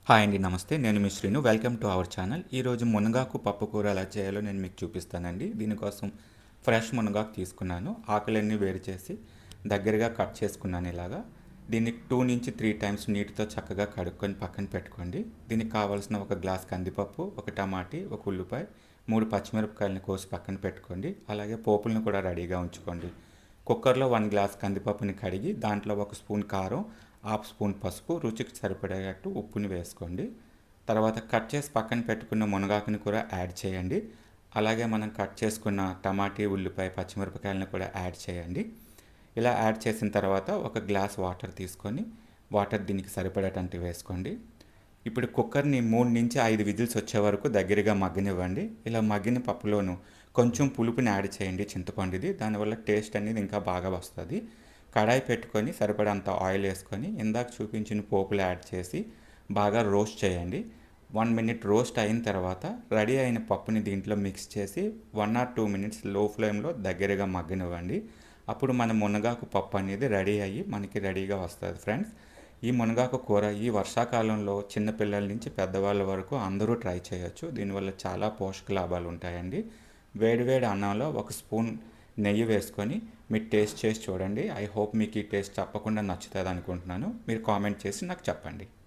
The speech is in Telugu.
హాయ్ అండి. నమస్తే. నేను మీ Srinu. Welcome to our channel. ఈరోజు మునగాకు పప్పు కూర ఎలా చేయాలో నేను మీకు చూపిస్తానండి. దీనికోసం ఫ్రెష్ మునగాకు తీసుకున్నాను. ఆకులన్నీ వేరు చేసి దగ్గరగా కట్ చేసుకున్నాను ఇలాగా. దీన్ని 2-3 టైమ్స్ నీటితో చక్కగా కడుక్కొని పక్కన పెట్టుకోండి. దీనికి కావాల్సిన ఒక గ్లాస్ కందిపప్పు, ఒక టమాటీ, ఒక ఉల్లిపాయ, 3 పచ్చిమిరపకాయలని కోసి పక్కన పెట్టుకోండి. అలాగే పోపులను కూడా రెడీగా ఉంచుకోండి. కుక్కర్లో 1 గ్లాస్ కందిపప్పుని కడిగి దాంట్లో 1 స్పూన్ కారం, హాఫ్ స్పూన్ పసుపు, రుచికి సరిపడేటట్టు ఉప్పుని వేసుకోండి. తర్వాత కట్ చేసి పక్కన పెట్టుకున్న మునగాకుని కూడా యాడ్ చేయండి. అలాగే మనం కట్ చేసుకున్న టమాటీ, ఉల్లిపాయ, పచ్చిమిరపకాయలను కూడా యాడ్ చేయండి. ఇలా యాడ్ చేసిన తర్వాత ఒక గ్లాస్ వాటర్ తీసుకొని వాటర్ దీనికి సరిపడేటట్టు వేసుకోండి. ఇప్పుడు కుక్కర్ని 3-5 విజిల్స్ వచ్చే వరకు దగ్గరగా మగ్గనివ్వండి. ఇలా మగ్గిన పప్పులోను కొంచెం పులుపుని యాడ్ చేయండి, చింతపండుది. దానివల్ల టేస్ట్ అనేది ఇంకా బాగా వస్తుంది. కడాయి పెట్టుకొని సరిపడంత ఆయిల్ వేసుకొని ఇందాక చూపించిన పోపులు యాడ్ చేసి బాగా రోస్ట్ చేయండి. 1 మినిట్ రోస్ట్ అయిన తర్వాత రెడీ అయిన పప్పుని దీంట్లో మిక్స్ చేసి 1 or 2 మినిట్స్ లో ఫ్లేమ్లో దగ్గరగా మగ్గనివ్వండి. అప్పుడు మన మునగాకు పప్పు అనేది రెడీ అయ్యి మనకి రెడీగా వస్తుంది ఫ్రెండ్స్. ఈ మునగాకు కూర ఈ వర్షాకాలంలో చిన్నపిల్లల నుంచి పెద్దవాళ్ళ వరకు అందరూ ట్రై చేయొచ్చు. దీనివల్ల చాలా పోషక లాభాలు ఉంటాయండి. వేడివేడి అన్నంలో 1 స్పూన్ నెయ్యి వేసుకొని మీరు టేస్ట్ చేసి చూడండి. ఐ హోప్ మీకు ఈ టేస్ట్ తప్పకుండా నచ్చుతుంది అనుకుంటున్నాను. మీరు కామెంట్ చేసి నాకు చెప్పండి.